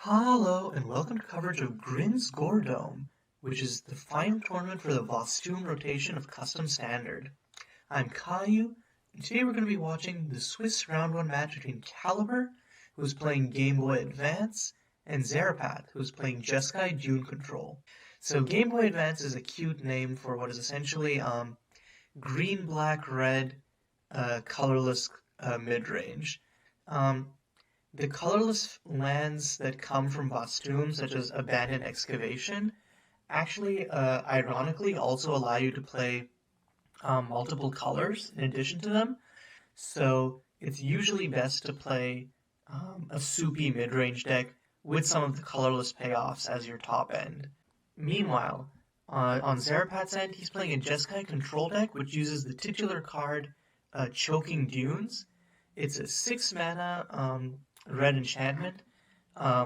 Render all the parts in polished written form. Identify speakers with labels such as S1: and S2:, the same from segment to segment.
S1: Hello and welcome to coverage of Grin's Gore, which is the final tournament for the Vostune rotation of Custom Standard. I'm Caillou, and today we're going to be watching the Swiss Round 1 match between Calibur, who is playing Game Boy Advance, and Zarepath, who is playing Jeskai Dune Control. So Game Boy Advance is a cute name for what is essentially green, black, red, colorless mid-range. The colorless lands that come from Vostune, such as Abandoned Excavation, actually, ironically, also allow you to play multiple colors in addition to them. So it's usually best to play a soupy mid-range deck with some of the colorless payoffs as your top end. Meanwhile, on Zarepath's end, he's playing a Jeskai control deck, which uses the titular card Choking Dunes. It's a 6-mana red enchantment,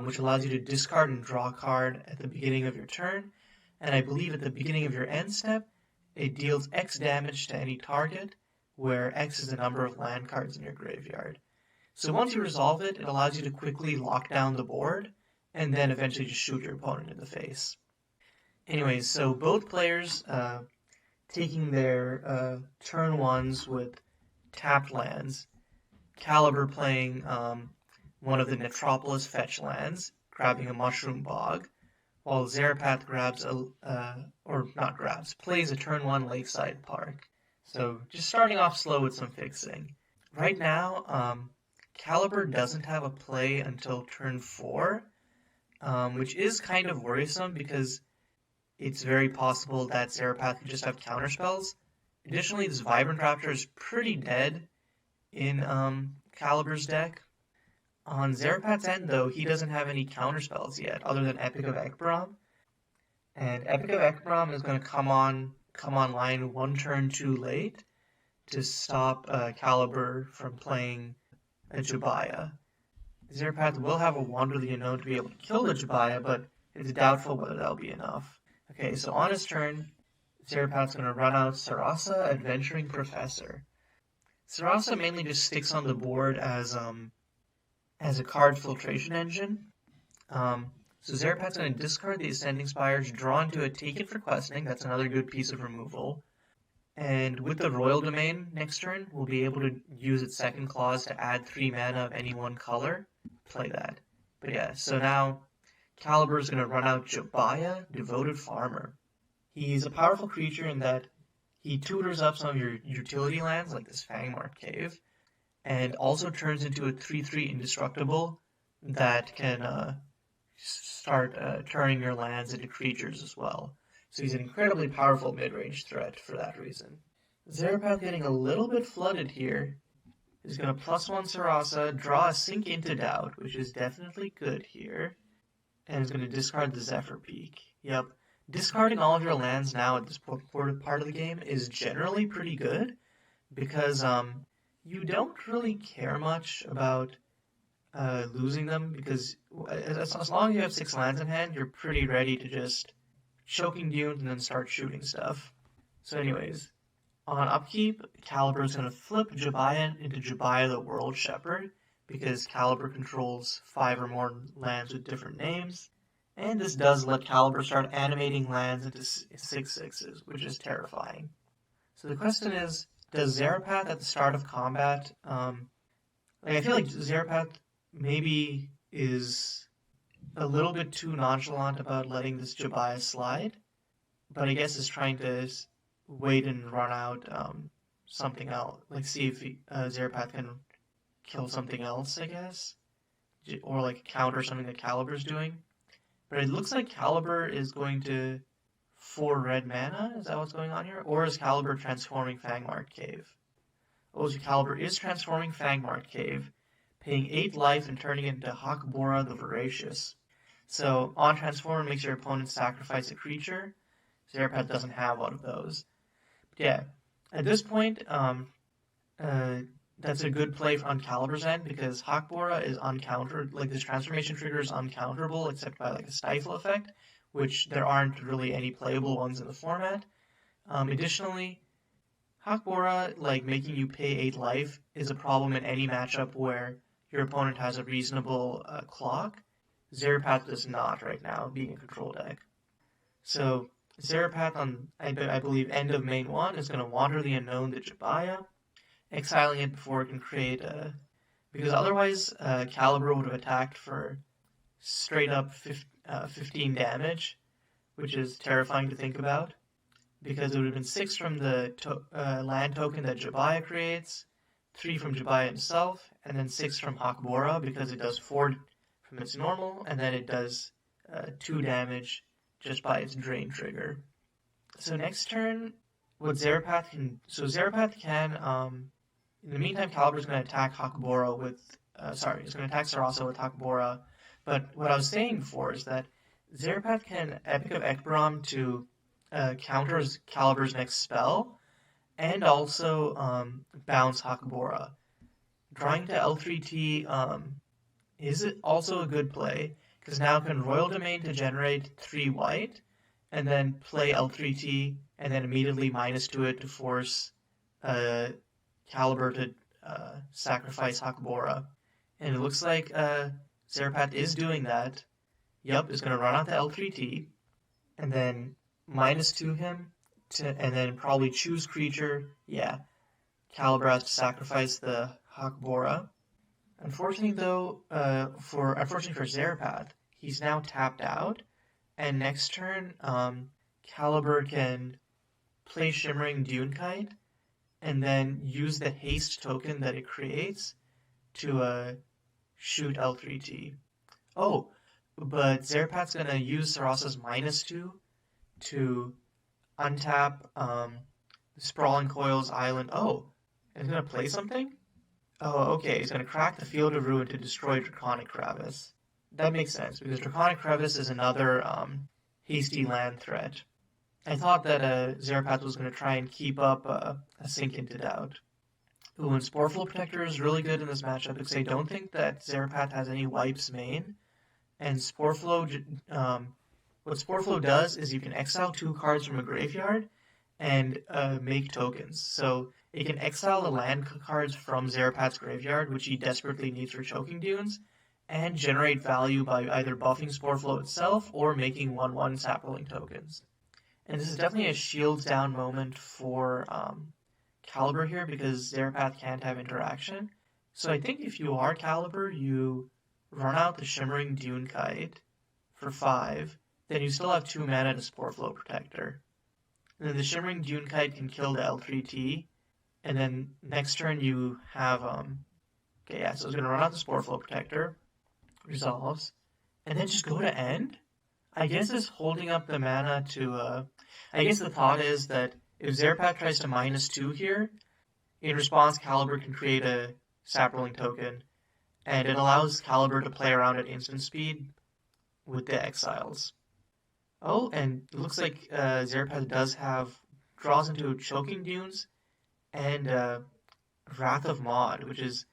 S1: which allows you to discard and draw a card at the beginning of your turn, and I believe at the beginning of your end step, it deals X damage to any target, where X is the number of land cards in your graveyard. So once you resolve it, it allows you to quickly lock down the board, and then eventually just shoot your opponent in the face. Anyways, so both players taking their turn ones with tapped lands. Calibur playing one of the Metropolis fetch lands, grabbing a Mushroom Bog, while Zarepath plays a turn 1 Lakeside Park. So just starting off slow with some fixing. Right now, Calibur doesn't have a play until turn 4, which is kind of worrisome because it's very possible that Zarepath could just have counterspells. Additionally, this Vibrant Raptor is pretty dead in Calibur's deck. On Zarepath's end, though, he doesn't have any counterspells yet, other than Epic of Ekbrom. And Epic of Ekbrom is going to come online one turn too late to stop Calibur from playing a Jabaya. Zarepath will have a Wander of the Unknown to be able to kill the Jabaya, but it's doubtful whether that'll be enough. Okay, so on his turn, Zarepath's going to run out Sarasa, Adventuring Professor. Sarasa mainly just sticks on the board as a card filtration engine. So Zarepath's going to discard the Ascending Spires, draw into it, take it for questioning. That's another good piece of removal. And with the Royal Domain next turn, we'll be able to use its second clause to add 3 mana of any one color. Play that. But yeah, so now Calibur is going to run out Jabaya, Devoted Farmer. He's a powerful creature in that he tutors up some of your utility lands, like this Fangmark Cave, and also turns into a 3/3 indestructible that can start turning your lands into creatures as well. So he's an incredibly powerful mid-range threat for that reason. Zarepath getting a little bit flooded here. He's going to +1 Sarasa, draw a Sink into Doubt, which is definitely good here, and he's going to discard the Zephyr Peak. Yep. Discarding all of your lands now at this part of the game is generally pretty good, because you don't really care much about losing them, because as long as you have 6 lands in hand, you're pretty ready to just Choking Dunes and then start shooting stuff. So anyways, on upkeep, Calibur's going to flip Jabaya into Jabaya the World Shepherd, because Calibur controls 5 or more lands with different names, and this does let Calibur start animating lands into 6/6s, which is terrifying. So the question is, does Zarepath at the start of combat, I feel like Zarepath maybe is a little bit too nonchalant about letting this Jabaya slide, but I guess is trying to wait and run out something else, like see if Zarepath can kill something else, I guess, or like counter something that Calibur's doing. But it looks like Calibur is going to 4 red mana, is that what's going on here? Or is Calibur transforming Fangmark Cave? Oh, so Calibur is transforming Fangmark Cave, paying 8 life and turning it into Hakbora the Voracious. So, on transform makes your opponent sacrifice a creature. Zarepath doesn't have one of those. But yeah, at this point, that's a good play on Calibur's end, because Hakbora is uncountered, like this transformation trigger is uncounterable except by like a Stifle effect, which there aren't really any playable ones in the format. Additionally, Hakbora, like making you pay 8 life, is a problem in any matchup where your opponent has a reasonable clock. Zarepath does not right now, being a control deck. So Zarepath on, I believe, end of main 1 is going to wander the unknown to Jabaya, exiling it before it can create a... Because otherwise, Calibur would have attacked for straight up 15 damage, which is terrifying to think about. Because it would have been 6 from the land token that Jabaya creates, 3 from Jabaya himself, and then 6 from Hakbora, because it does 4 from its normal, and then it does 2 damage just by its drain trigger. So next turn, what Zarepath can... So Zarepath can... in the meantime, Calibur's going to attack Hakbora with... he's going to attack Sarasa with Hakbora. But what I was saying before is that Zarepath can Epic of Ekbaram to counter Calibur's next spell, and also bounce Hakbora. Drawing to L3T is also a good play, because now it can Royal Domain to generate 3 white, and then play L3T, and then immediately -2 it to force Calibur to sacrifice Hakbora. And it looks like Zarepath is doing that. Yup, is going to run out the L3T, and then -2 him, and then probably choose creature. Yeah, Calibur has to sacrifice the Hakbora. Unfortunately, though, for Zarepath, he's now tapped out, and next turn, Calibur can play Shimmering Dune Kite, and then use the haste token that it creates to shoot L3T. Oh, but Zarepath's gonna use Sarasa's -2 to untap Sprawling Coils Island. Oh, and he's gonna play something? Oh, okay, he's going to crack the Field of Ruin to destroy Draconic Crevice. That makes sense, because Draconic Crevice is another hasty land threat. I thought that Zarepath was going to try and keep up a Sink into Doubt. Ooh, and Sporeflow Protector is really good in this matchup, because I don't think that Zarepath has any wipes main. And Sporeflow, what Sporeflow does is you can exile 2 cards from a graveyard and make tokens. So it can exile the land cards from Zarepath's graveyard, which he desperately needs for Choking Dunes, and generate value by either buffing Sporeflow itself or making 1/1 Saproling tokens. And this is definitely a shields down moment for Calibur here, because Zarepath can't have interaction. So I think if you are Calibur, you run out the Shimmering Dune Kite for 5, then you still have 2 mana to Sporeflow Protector. And then the Shimmering Dune Kite can kill the L3T, and then next turn you have, okay, yeah, so it's going to run out the Sporeflow Protector, resolves, and then just go to end? I guess it's holding up the mana to, I guess the thought is that if Zarepath tries to -2 here, in response Calibur can create a Saproling token, and it allows Calibur to play around at instant speed with the exiles. Oh, and it looks like Zarepath does have, draws into Choking Dunes and Wrath of Mod, which is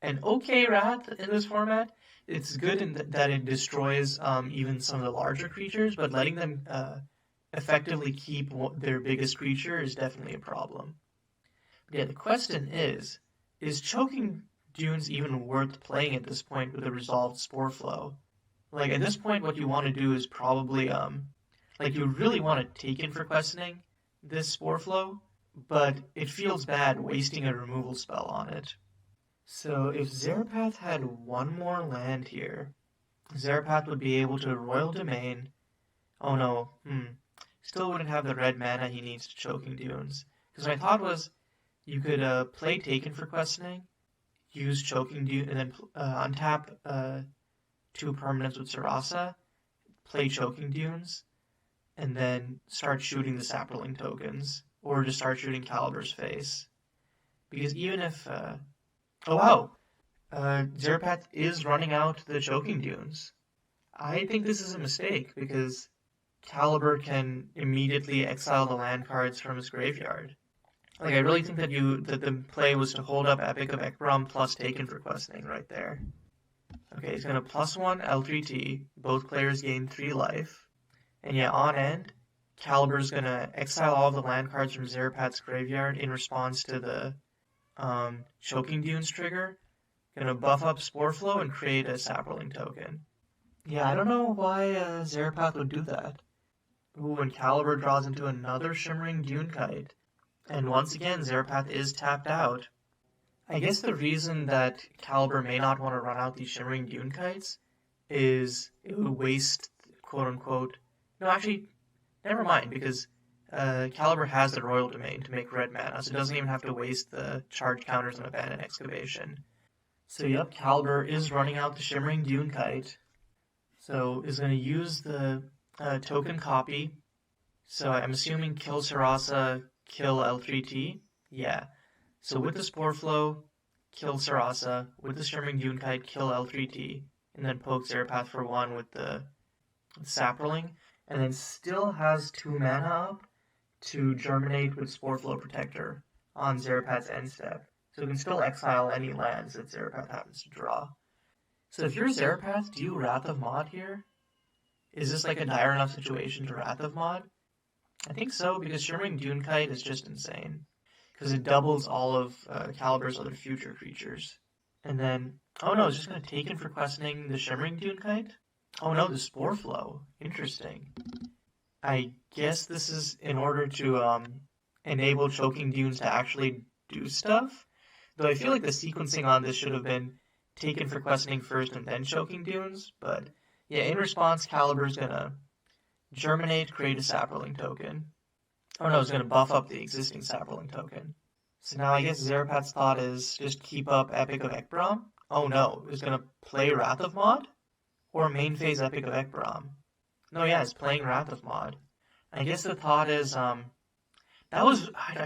S1: an okay Wrath in this format. It's good in that it destroys even some of the larger creatures, but letting them effectively keep their biggest creature is definitely a problem. But yeah, the question is Choking Dunes even worth playing at this point with a resolved Sporeflow? Like, at this point, what you want to do is probably, like, you really want to take in for questioning this Sporeflow, but it feels bad wasting a removal spell on it. So if Zarepath had 1 more land here, Zarepath would be able to Royal Domain. Oh no, still wouldn't have the red mana he needs to Choking Dunes. Because my thought was, you could play Taken for questioning, use Choking Dune, and then untap 2 permanents with Sarasa, play Choking Dunes, and then start shooting the Saproling tokens, or just start shooting Calibur's face. Because even if, oh wow, Zarepath is running out the Choking Dunes. I think this is a mistake, because Calibur can immediately exile the land cards from his graveyard. Like, I really think that the play was to hold up Epic of Ekbaram plus Taken for questioning right there. Okay, he's going to +1 L3T. Both players gain 3 life. And yeah, on end, Calibur's going to exile all of the land cards from Zarepath's graveyard in response to the Choking Dunes trigger. Going to buff up Sporeflow and create a Saproling token. Yeah, I don't know why Zarepath would do that. Ooh, and Calibur draws into another Shimmering Dune Kite. And once again, Zarepath is tapped out. I guess the reason that Calibur may not want to run out these Shimmering Dune Kites is it would waste, quote unquote. No, actually, never mind, because Calibur has the Royal Domain to make red mana, so it doesn't even have to waste the charge counters on Abandoned Excavation. So, yep, Calibur is running out the Shimmering Dune Kite. So, is going to use the token copy. So, I'm assuming kill Sarasa, kill L3T. Yeah. So, with the Spore Flow, kill Sarasa. With the Shimmering Dune Kite, kill L3T. And then poke Zarepath for 1 with the Saproling. And then still has 2 mana up to germinate with Spore Flow Protector on Zarepath's end step. So, it can still exile any lands that Zarepath happens to draw. So if you're Zarepath, do you Wrath of Mod here? Is this like a dire enough situation to Wrath of Mod? I think so, because Shimmering Dune Kite is just insane. Because it doubles all of Calibur's other future creatures. And then, oh no, it's just going to take in for questioning the Shimmering Dune Kite? Oh no, the Spore Flow. Interesting. I guess this is in order to enable Choking Dunes to actually do stuff? Though I feel like the sequencing on this should have been taken for questioning first and then Choking Dunes, but yeah, in response, Calibur's gonna germinate, create a Saproling token. Oh no, it's gonna buff up the existing Saproling token. So now I guess Zarepath's thought is just keep up Epic of Ekbrom. Oh no, it's gonna play Wrath of Mod? Or main phase Epic of Ekbrom? No, yeah, it's playing Wrath of Mod. I guess the thought is, I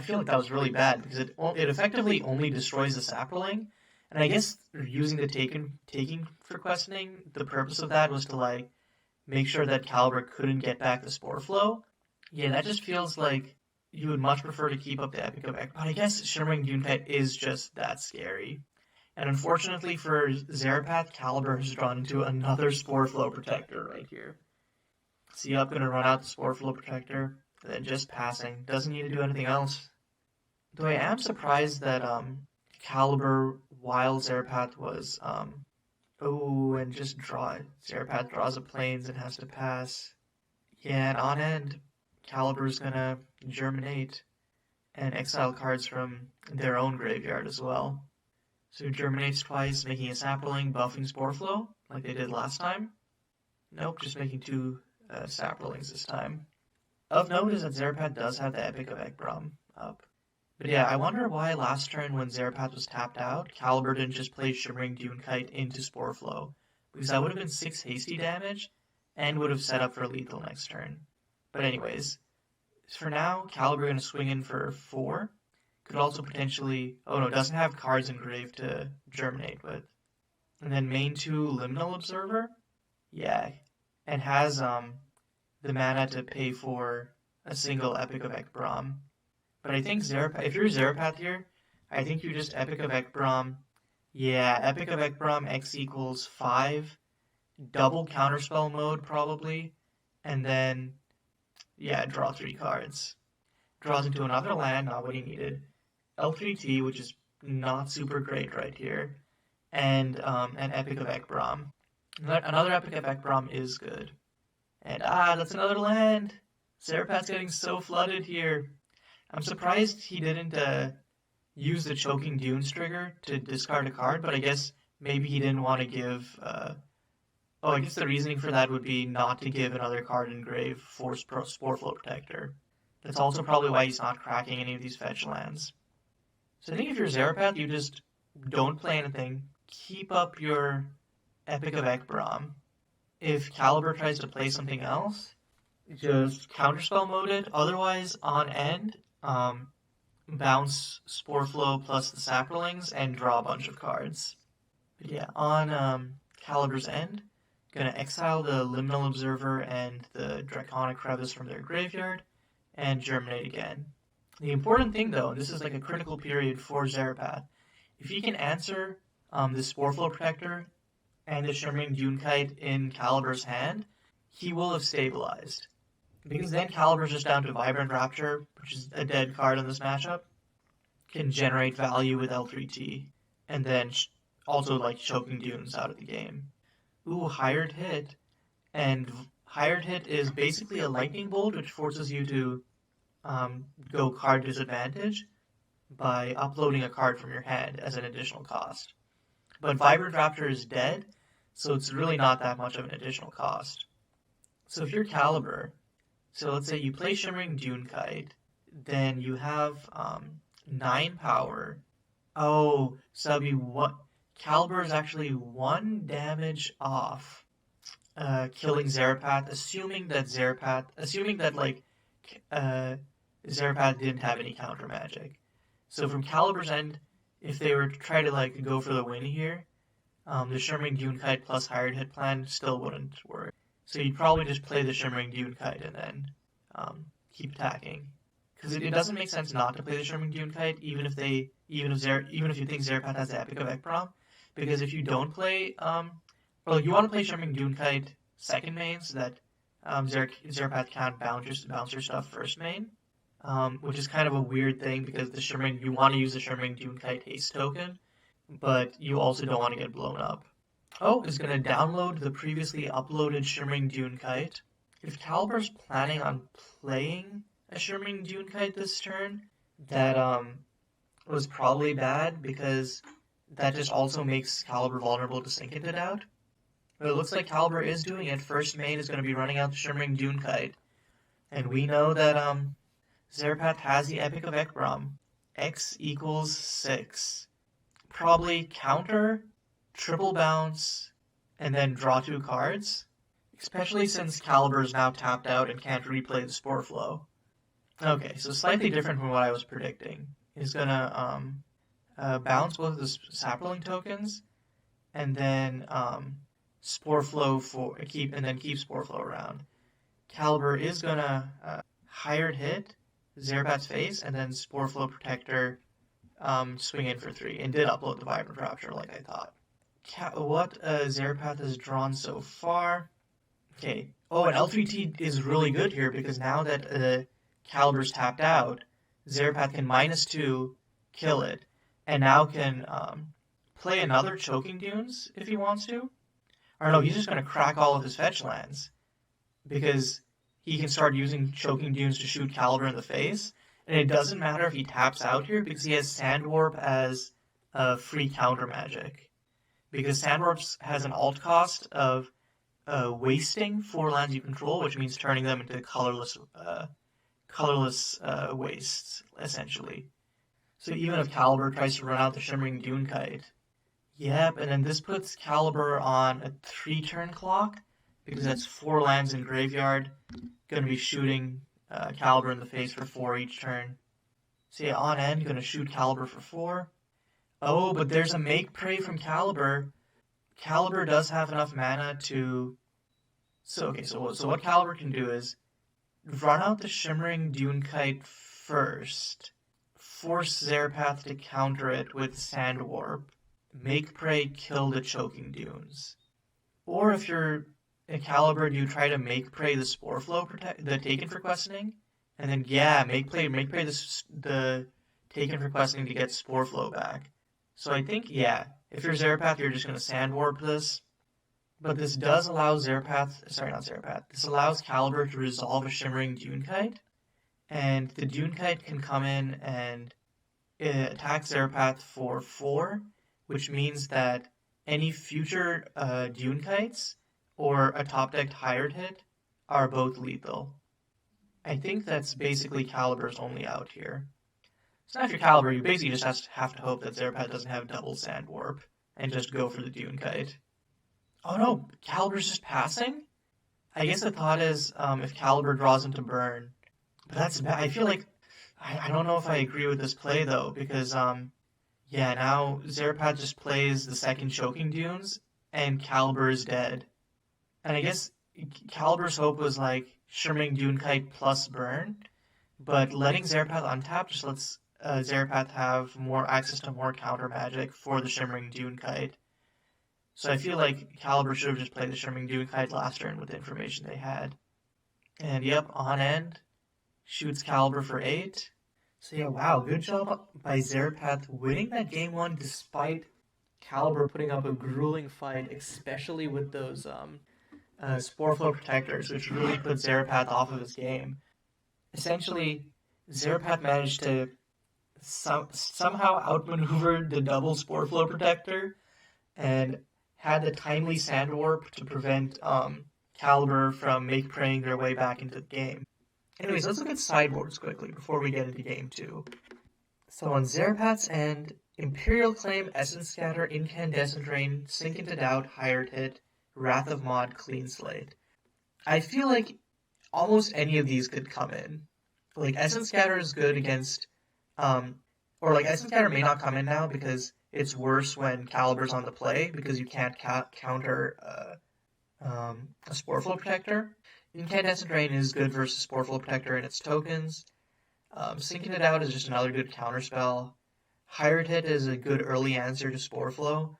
S1: feel like that was really bad, because it effectively only destroys the Saproling. And I guess using the taking for questioning, the purpose of that was to like make sure that Calibur couldn't get back the Spore Flow. Yeah, that just feels like you would much prefer to keep up the Epic of Ek. But I guess Shimmering Dune Kite is just that scary. And unfortunately for Zarepath, Calibur has drawn into another Spore Flow Protector right here. So yep, gonna run out the Spore Flow Protector, and then just passing. Doesn't need to do anything else. Though I am surprised that Calibur, while Zarepath was and just draw it. Zarepath draws a plains and has to pass. Yeah, and on end, Calibur's gonna germinate and exile cards from their own graveyard as well. So it germinates twice, making a Saproling, buffing Spore Flow, like they did last time. Nope, just making 2 Saprolings this time. Of note is that Zarepath does have the Epic of Ekbrom up. But yeah, I wonder why last turn when Zarepath was tapped out, Calibur didn't just play Shimmering Dune Kite into Spore Flow, because that would have been 6 hasty damage, and would have set up for lethal next turn. But anyways, for now, Calibur going to swing in for 4. Could also potentially, oh no, doesn't have cards engraved to germinate with. And then main 2 Liminal Observer, yeah, and has the mana to pay for a single Epic of Ekbrom. But I think if you're Zarepath here, I think you just Epic of Ekbrom. Yeah, Epic of Ekbrom X equals 5. Double Counterspell mode, probably. And then, yeah, draw 3 cards. Draws into another land, not what he needed. L3T, which is not super great right here. And an Epic of Ekbrom. Another Epic of Ekbrom is good. And that's another land! Zarepath's getting so flooded here. I'm surprised he didn't use the Choking Dunes trigger to discard a card, but I guess maybe he didn't want to give... I guess the reasoning for that would be not to give another card engrave for Spore Flow Protector. That's also probably why he's not cracking any of these fetch lands. So I think if you're Zarepath, you just don't play anything. Keep up your Epic of Ekbrom. If Calibur tries to play something else, just Counterspell mode it. Otherwise, on end, bounce Spore Flow plus the Saprolings and draw a bunch of cards. But yeah, on Calibur's end, gonna exile the Liminal Observer and the Draconic Crevice from their graveyard, and germinate again. The important thing though, and this is like a critical period for Zarepath, if he can answer the Spore Flow Protector and the Shimmering Dune Kite in Calibur's hand, he will have stabilized. Because then Calibur's just down to Vibrant Rapture, which is a dead card in this matchup, can generate value with L3T, and then also like Choking Dunes out of the game. Ooh, Hired Hit. And Hired Hit is basically a lightning bolt, which forces you to go card disadvantage by uploading a card from your hand as an additional cost. But Vibrant Raptor is dead, so it's really not that much of an additional cost. So if you're Calibur, so let's say you play Shimmering Dune Kite, then you have 9 power. Oh, so that'd be what? Calibur is actually 1 damage off killing Zarepath, assuming that Zarepath didn't have any counter magic. So from Calibur's end, if they were to try to go for the win here, the Shimmering Dune Kite plus Hired Hit plan still wouldn't work. So you'd probably just play the Shimmering Dune Kite and then keep attacking, because it doesn't make sense not to play the Shimmering Dune Kite, even if you think Zarepath has the Epic of Ekprom, because if you don't play, you want to play Shimmering Dune Kite second main so that Zarepath can't bounce your stuff first main, which is kind of a weird thing because you want to use the Shimmering Dune Kite haste token, but you also don't want to get blown up. Oh, it's going to download the previously uploaded Shimmering Dune Kite. If Calibur's planning on playing a Shimmering Dune Kite this turn, that was probably bad, because that just also makes Calibur vulnerable to Sink Into Doubt. But it looks like Calibur is doing it. First main is going to be running out the Shimmering Dune Kite. And we know that Zarepath has the Epic of Ekprom. X equals 6. Probably counter, triple bounce, and then draw 2 cards. Especially since Calibur is now tapped out and can't replay the Spore Flow. Okay, so slightly different from what I was predicting. He's gonna bounce both of the Sapling tokens, and then Spore Flow keep Spore Flow around. Calibur is gonna Hired Hit Zarepath's face, and then Spore Flow Protector swing in for 3, and did upload the Vibrant Rapture like I thought. What Zarepath has drawn so far? Okay. Oh, and L3T is really good here, because now that Calibur's tapped out, Zarepath can -2, kill it, and now can play another Choking Dunes if he wants to. Or no, he's just going to crack all of his fetch lands, because he can start using Choking Dunes to shoot Calibur in the face, and it doesn't matter if he taps out here, because he has Sandwarp as free counter magic. Because Sandwarp has an alt cost of wasting 4 lands you control, which means turning them into colorless wastes, essentially. So even if Calibur tries to run out the Shimmering Dune Kite, yep, and then this puts Calibur on a 3-turn clock, because that's 4 lands in graveyard, going to be shooting Calibur in the face for 4 each turn. So yeah, on end, going to shoot Calibur for 4. Oh, but there's a Make Prey from Calibur. Calibur does have enough mana to... So what Calibur can do is run out the Shimmering Dune Kite first, force Zarepath to counter it with Sandwarp, Make Prey kill the Choking Dunes. Or if you're a Calibur, do you try to Make Prey the Spore Flow the Taken for Questioning? And then, yeah, Make Prey the Taken for Questioning to get Spore Flow back. So I think, yeah, if you're Zarepath, you're just going to Sandwarp this. But this does allow this allows Calibur to resolve a Shimmering Dune Kite. And the Dune Kite can come in and attack Zarepath for 4, which means that any future Dune Kites or a top-decked Hired Hit are both lethal. I think that's basically Calibur's only out here. So now if you're Calibur, you basically just have to hope that Zarepath doesn't have double Sandwarp and just go for the Dune Kite. Oh no, Calibur's just passing? I guess the thought is if Calibur draws into burn. But that's bad. I feel like... I don't know if I agree with this play, though, because, yeah, now Zarepath just plays the second Choking Dunes, and Calibur is dead. And I guess Calibur's hope was, Shimmering Dune Kite plus burn, but letting Zarepath untap just lets Zarepath have more access to more counter magic for the Shimmering Dune Kite. So I feel like Calibur should have just played the Shimmering Dune Kite last turn with the information they had. And yep, on end, shoots Calibur for 8. So yeah, wow, good job by Zarepath winning that game 1 despite Calibur putting up a grueling fight, especially with those Spore Flow Protectors, which really put Zarepath off of his game. Essentially, Zarepath managed to somehow outmaneuver the double Spore Flow Protector and had the timely Sand Warp to prevent Calibur from praying their way back into the game. Anyways, let's look at sideboards quickly before we get into game 2. So on Zarepath's end, Imperial Claim, Essence Scatter, Incandescent Rain, Sink into Doubt, Hired Hit, Wrath of Mod, Clean Slate. I feel like almost any of these could come in. Like, Essence Scatter is good against, or like, Essence Scatter may not come in now because it's worse when Calibur's on the play because you can't counter a Spore Flow Protector. Incandescent Rain is good versus Spore Flow Protector and its tokens. Sinking It Out is just another good counterspell. Hired Hit is a good early answer to Spore Flow.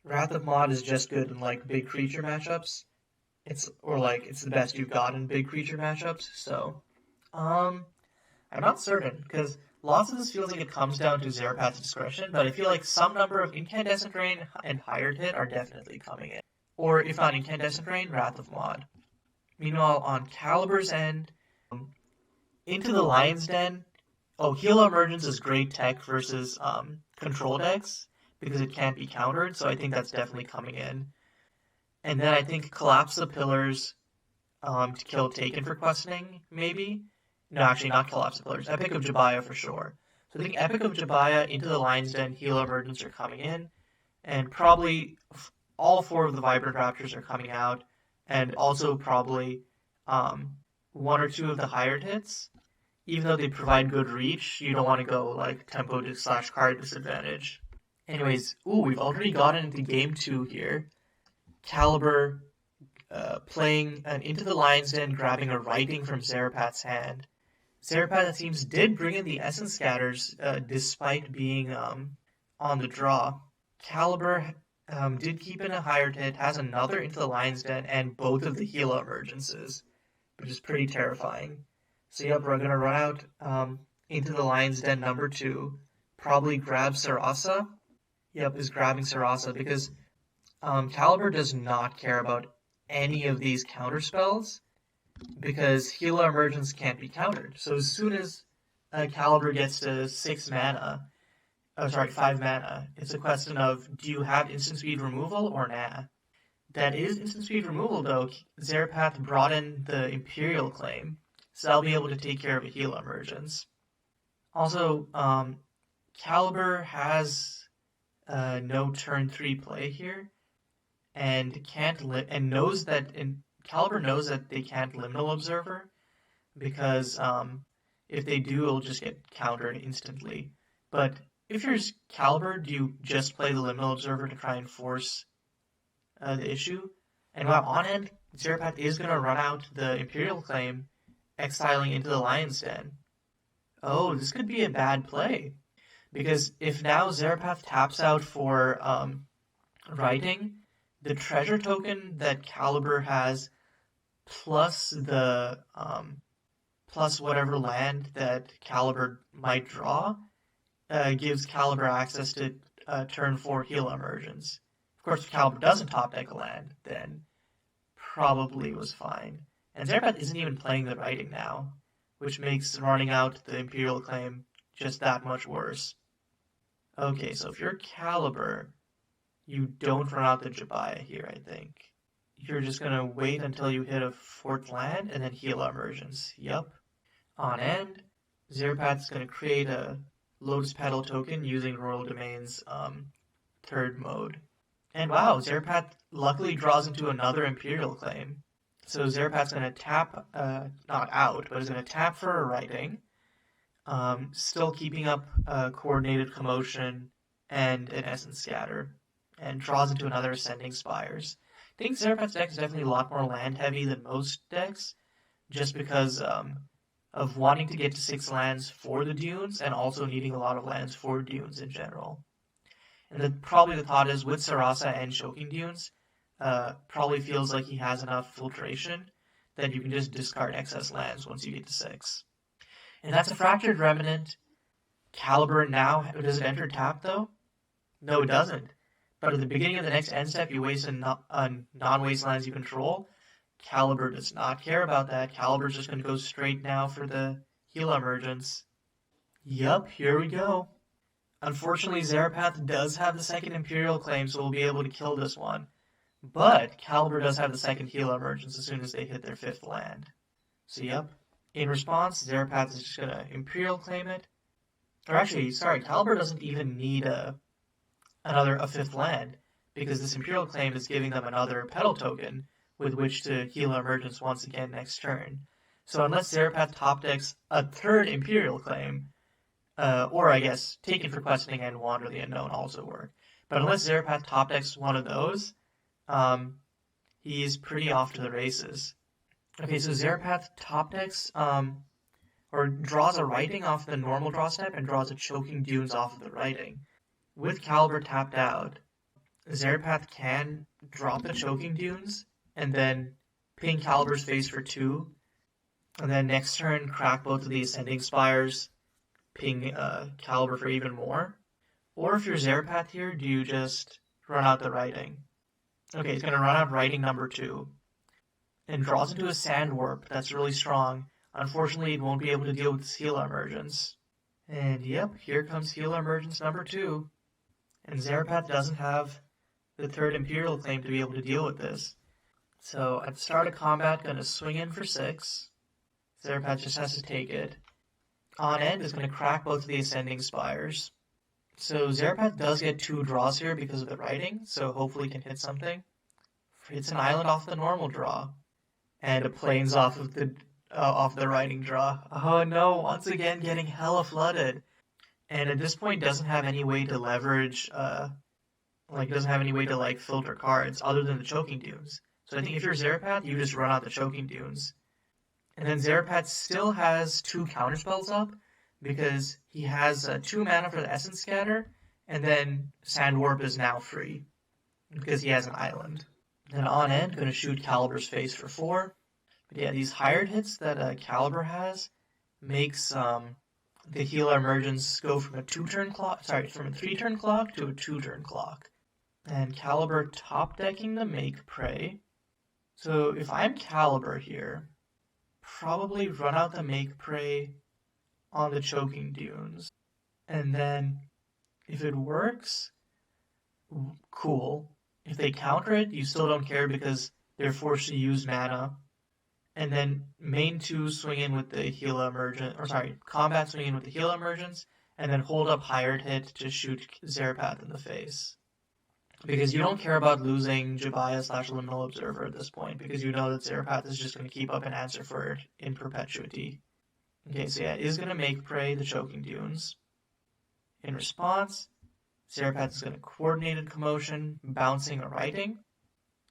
S1: Wrath of Mod is just good in like big creature matchups. It's the best you've got in big creature matchups. So, I'm not certain because lots of this feels like it comes down to Zarepath's discretion, but I feel like some number of Incandescent Rain and Hired Hit are definitely coming in. Or if not Incandescent Rain, Wrath of Mod. Meanwhile, on Calibur's end, Into the Lion's Den. Heal Emergence is great tech versus control decks because it can't be countered, so I think that's definitely coming in. And then I think Collapse the Pillars to kill Taken for questioning, maybe? No, actually not Collapse the Pillars. Epic of Jabaya for sure. So I think Epic of Jabaya, Into the Lion's Den, Heal Emergence are coming in, and probably all 4 of the Vibrant Raptors are coming out, and also probably 1 or 2 of the Hired Hits. Even though they provide good reach, you don't want to go like tempo / card disadvantage. Anyways, we've already gotten into game 2 here. Calibur playing an Into the Lion's Den, grabbing a Writing from Zarepath's hand. Zarepath, it seems, did bring in the Essence Scatters despite being on the draw. Calibur did keep in a Hired Hit, has another Into the Lion's Den, and both of the Heal Emergences, which is pretty terrifying. So yep, we're going to run out Into the Lion's Den number 2, probably grab Sarasa. Yep, is grabbing Sarasa because Calibur does not care about any of these counter spells because Healer Emergence can't be countered. So as soon as Calibur gets to 5 mana, it's a question of, do you have instant speed removal or nah? That is instant speed removal though. Zarepath brought in the Imperial Claim, so I'll be able to take care of a Heal Emergence. Also, Calibur has no turn 3 play here, and Calibur knows that they can't Liminal Observer, because if they do, it'll just get countered instantly. But if you're Calibur, do you just play the Liminal Observer to try and force the issue? And while on end, Zarepath is going to run out the Imperial Claim, exiling Into the Lion's Den. Oh, this could be a bad play. Because if now Zarepath taps out for Writing, the treasure token that Calibur has, plus the plus whatever land that Calibur might draw, gives Calibur access to turn 4 Heal Emergence. Of course, if Calibur doesn't top deck a land, then probably was fine. And Zarepath isn't even playing the Writing now, which makes running out the Imperial Claim just that much worse. Okay, so if you're Calibur, you don't run out the Jabaya here, I think. You're just going to wait until you hit a 4th land and then Heal Emergence. Yup. On end, Zarepath's going to create a Lotus Petal token using Royal Domain's 3rd mode. And wow, Zarepath luckily draws into another Imperial Claim. So Zarepath's going to tap, not out, but is going to tap for a Writing, still keeping up Coordinated Commotion and an Essence Scatter, and draws into another Ascending Spires. I think Zarepath's deck is definitely a lot more land heavy than most decks, just because of wanting to get to 6 lands for the Dunes, and also needing a lot of lands for Dunes in general. And probably the thought is, with Sarasa and Choking Dunes, probably feels like he has enough filtration that you can just discard excess lands once you get to 6. And that's a Fractured Remnant. Calibur now, does it enter tap though? No, it doesn't. But at the beginning of the next end step, you waste on non-waste lands you control. Calibur does not care about that. Calibur's just going to go straight now for the heal emergence. Yup, here we go. Unfortunately, Zarepath does have the second Imperial claim, so we'll be able to kill this one. But Calibur does have the second heal emergence as soon as they hit their 5th land. So yep. In response, Zarepath is just going to Imperial claim it. Or actually, sorry, Calibur doesn't even need a 5th land, because this Imperial claim is giving them another pedal token with which to heal emergence once again next turn. So unless Zarepath top decks a 3rd Imperial claim, or I guess Taken for Questioning and Wander the Unknown also work. But unless Zarepath top decks one of those, he's pretty off to the races. Okay, so Zarepath top decks, or draws a writing off the normal draw step and draws a Choking Dunes off of the writing. With Calibur tapped out, Zarepath can drop the Choking Dunes and then ping Calibur's face for 2, and then next turn crack both of the Ascending Spires, ping Calibur for even more. Or if you're Zarepath here, do you just run out the writing? Okay, he's going to run out writing number 2 and draws into a Sand Warp that's really strong. Unfortunately, it won't be able to deal with this Healer Emergence. And yep, here comes Healer Emergence number 2. And Zarepath doesn't have the 3rd Imperial claim to be able to deal with this. So at the start of combat, going to swing in for 6. Zarepath just has to take it. On end is going to crack both of the Ascending Spires. So Zarepath does get 2 draws here because of the writing, so hopefully can hit something. Hits an island off the normal draw. And a plains off of the writing draw. Oh no, once again getting hella flooded. And at this point doesn't have any way to leverage, doesn't have any way to filter cards other than the Choking Dunes. So I think if you're Zarepath, you just run out the Choking Dunes. And then Zarepath still has 2 counterspells up, because he has 2 mana for the Essence Scatter, and then Sand Warp is now free, because he has an island. Then on end, going to shoot Calibur's face for 4. But yeah, these hired hits that Calibur has makes the Healer Emergence go from a 3-turn clock to a 2-turn clock. And Calibur top decking the Make Prey. So if I'm Calibur here, probably run out the Make Prey on the Choking Dunes. And then, if it works, cool. If they counter it, you still don't care because they're forced to use mana. And then main 2 swing in with the Heal Emergence, combat swing in with the Heal Emergence, and then hold up hired hit to shoot Zarepath in the face. Because you don't care about losing Jabaya/Liminal Observer at this point, because you know that Zarepath is just going to keep up an answer for it in perpetuity. Okay, so yeah, it is going to Make Prey the Choking Dunes. In response, Zarepath is going to Coordinated Commotion, bouncing a writing,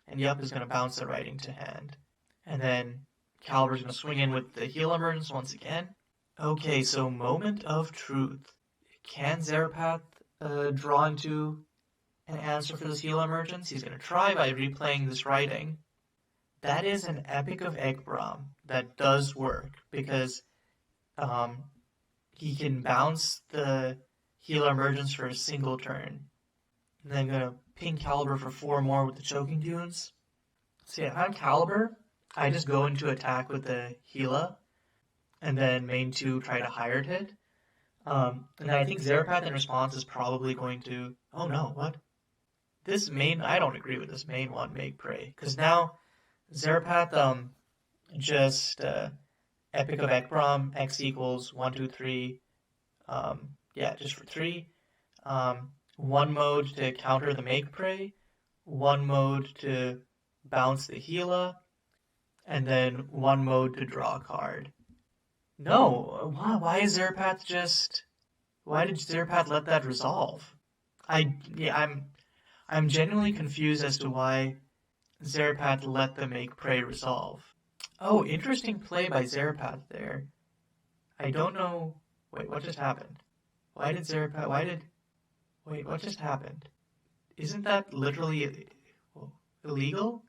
S1: and Yup is going to bounce the writing to hand. And then Calibur's going to swing in with the Heal Emergence once again. Okay, so Moment of Truth. Can Zarepath draw into an answer for this Heal Emergence? He's going to try by replaying this writing. That is an Epic of Ekbram that does work, because he can bounce the Heal Emergence for a single turn. And then going to ping Calibur for 4 more with the Choking Dunes. So yeah, if I'm Calibur, I just go into attack with the Heala, and then main 2 try to hired hit. And then I think Zarepath in response is probably going to... Oh no, what? This main... I don't agree with this main one, Make Prey. Because now Zarepath just Epic of Ekbram, X equals 1, 2, 3. Just for 3. 1 mode to counter the Make Prey. 1 mode to bounce the Heala. And then 1 mode to draw a card. No, why is Zarepath just... Why did Zarepath let that resolve? I'm genuinely confused as to why Zarepath let the Make Prey resolve. Oh, interesting play by Zarepath there. I don't know... Wait, what just happened? Wait, what just happened? Isn't that literally illegal?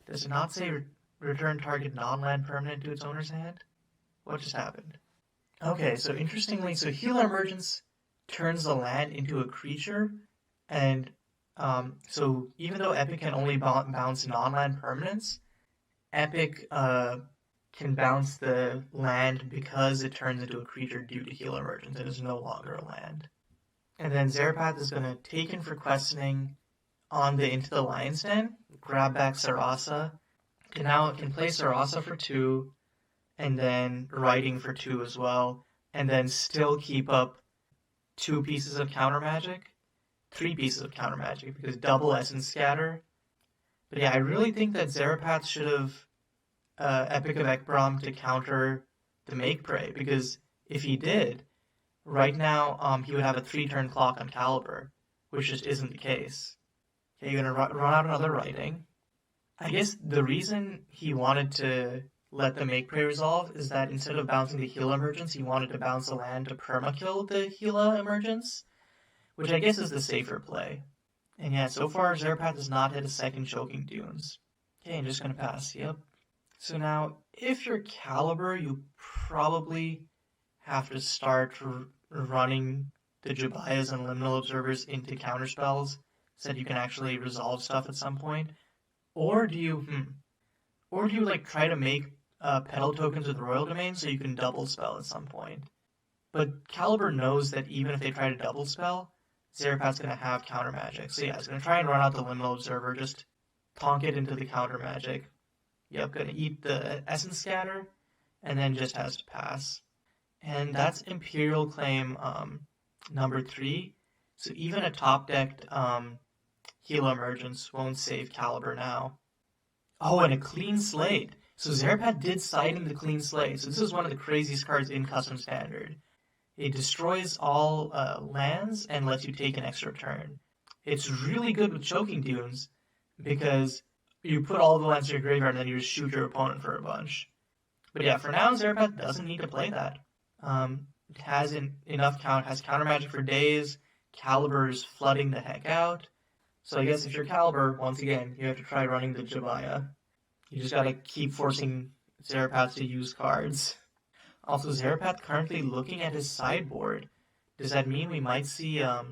S1: Does it not say return target non-land permanent to its owner's hand? What just happened? Okay, so interestingly, Healer Emergence turns the land into a creature, and so even though Epic can only bounce non-land permanents, Epic can bounce the land because it turns into a creature due to heal emergence. It is no longer a land. And then Zarepath is going to take in for questioning on the Into the Lion's Den, grab back Sarasa. Now it can play Sarasa for 2, and then Writing for 2 as well, and then still keep up 2 pieces of counter magic, 3 pieces of counter magic, because double Essence Scatter. But yeah, I really think that Zarepath should have Epic of Ekbrom to counter the Make Prey, because if he did, right now he would have a 3-turn clock on Calibur, which just isn't the case. Okay, you're going to run out another Writing. I guess the reason he wanted to let the Make Prey resolve is that instead of bouncing the Heal Emergence, he wanted to bounce a land to permakill the Heala Emergence, which I guess is the safer play. And yeah, so far Zarepath has not hit a second Choking Dunes. Okay, I'm just going to pass, yep. So now, if you're Calibur, you probably have to start running the Jabayas and Liminal Observers into counterspells so that you can actually resolve stuff at some point. Or do you like try to make pedal tokens with Royal Domain so you can double spell at some point? But Calibur knows that even if they try to double spell, Zarepath's going to have counter magic. So yeah, he's going to try and run out the Liminal Observer, just tonk it into the counter magic. Yep, going to eat the Essence Scatter, and then just has to pass. And that's Imperial Claim number 3. So even a top-decked Heal Emergence won't save Calibur now. Oh, and a Clean Slate. So Zarepath did side in the Clean Slate. So this is one of the craziest cards in Custom Standard. It destroys all lands and lets you take an extra turn. It's really good with Choking Dunes because you put all the lands in your graveyard and then you just shoot your opponent for a bunch. But yeah, for now, Zarepath doesn't need to play that. It has has counter magic for days. Calibur's flooding the heck out. So I guess if you're Calibur, once again, you have to try running the Jabaya. You just gotta keep forcing Zarepath to use cards. Also, Zarepath currently looking at his sideboard. Does that mean we might see a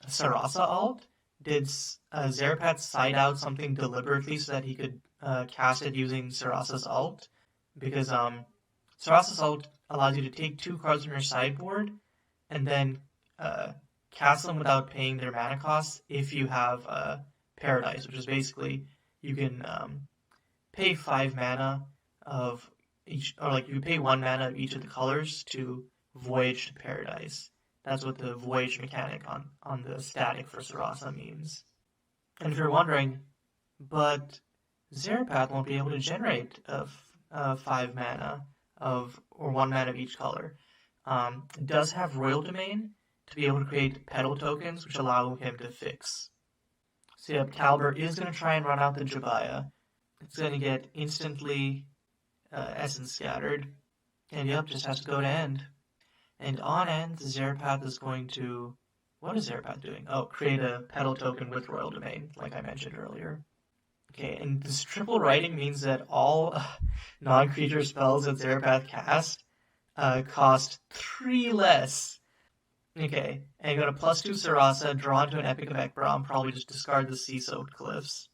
S1: Sarasa alt? Did Zarepath side out something deliberately so that he could cast it using Sarasa's alt? Because Sarasa's alt allows you to take 2 cards from your sideboard and then cast them without paying their mana costs if you have Paradise, which is basically you can pay 5 mana of each, or like you pay 1 mana of each of the colors to Voyage to Paradise. That's what the Voyage mechanic on the static for Sarasa means. And if you're wondering, but Zarepath won't be able to generate 5 mana or 1 mana of each color. It does have Royal Domain to be able to create pedal tokens, which allow him to fix. So yep, Calibur is going to try and run out the Jabaya. It's going to get instantly Essence Scattered. And yep, just has to go to end. And on end, Zarepath is going to... What is Zarepath doing? Oh, create a pedal token with Royal Domain, like I mentioned earlier. Okay, and this triple writing means that all non-creature spells that Zarepath cast cost 3 less. Okay, and you got a +2 Sarasa, draw into an Epic of Ekbrom, probably just discard the Sea-Soaked Cliffs.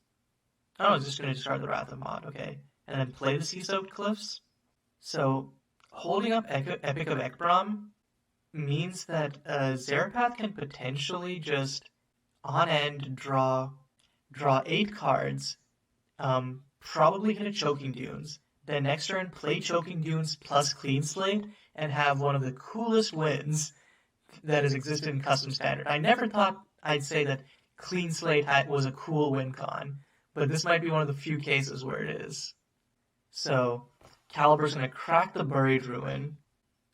S1: Oh, it's just going to discard the Wrath of Mod, okay. And then play the Sea-Soaked Cliffs. So, holding up Epic of Ekbrom means that Zarepath can potentially just, on end, draw 8 cards, probably hit a Choking Dunes, then next turn play Choking Dunes plus Clean Slate, and have one of the coolest wins that has existed in Custom Standard. I never thought I'd say that Clean Slate was a cool win con, but this might be one of the few cases where it is. So, Calibur's going to crack the Buried Ruin.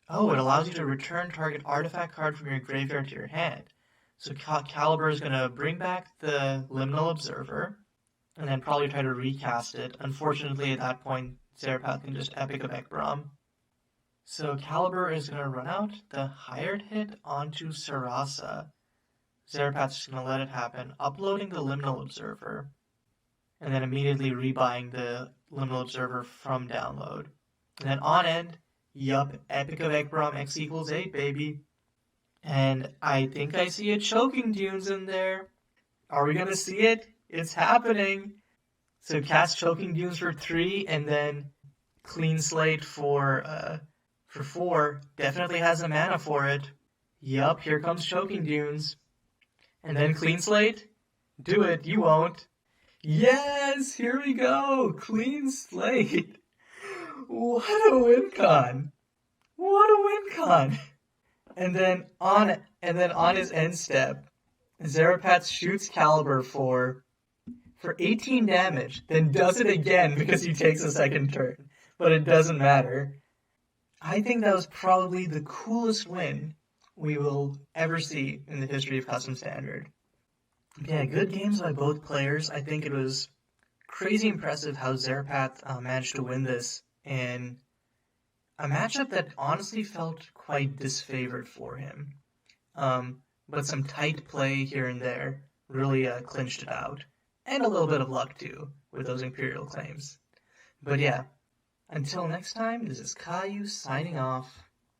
S1: Oh, it allows you to return target artifact card from your graveyard to your hand. So Calibur is going to bring back the Liminal Observer, and then probably try to recast it. Unfortunately, at that point, Zarepath can just Epic of Ekbrom. So Calibur is going to run out the Hired Hit onto Sarasa. Zarepath's just going to let it happen, uploading the Liminal Observer, and then immediately rebuying the Liminal Observer from download. And then on end, yup, Epic of Ekbrom X equals 8, baby. And I think I see a Choking Dunes in there. Are we going to see it? It's happening. So cast Choking Dunes for 3, and then Clean Slate for 4. Definitely has a mana for it. Yup, here comes Choking Dunes. And then Clean Slate? Do it, you won't. Yes, here we go! Clean Slate! What a win con! What a win con! And then on his end step, Zarepath shoots Calibur for 18 damage, then does it again because he takes a second turn. But it doesn't matter. I think that was probably the coolest win we will ever see in the history of Custom Standard. Yeah, good games by both players. I think it was crazy impressive how Zarepath managed to win this in a matchup that honestly felt quite disfavored for him. But some tight play here and there really clinched it out. And a little bit of luck, too, with those Imperial claims. But yeah, until next time, this is Caillou signing off.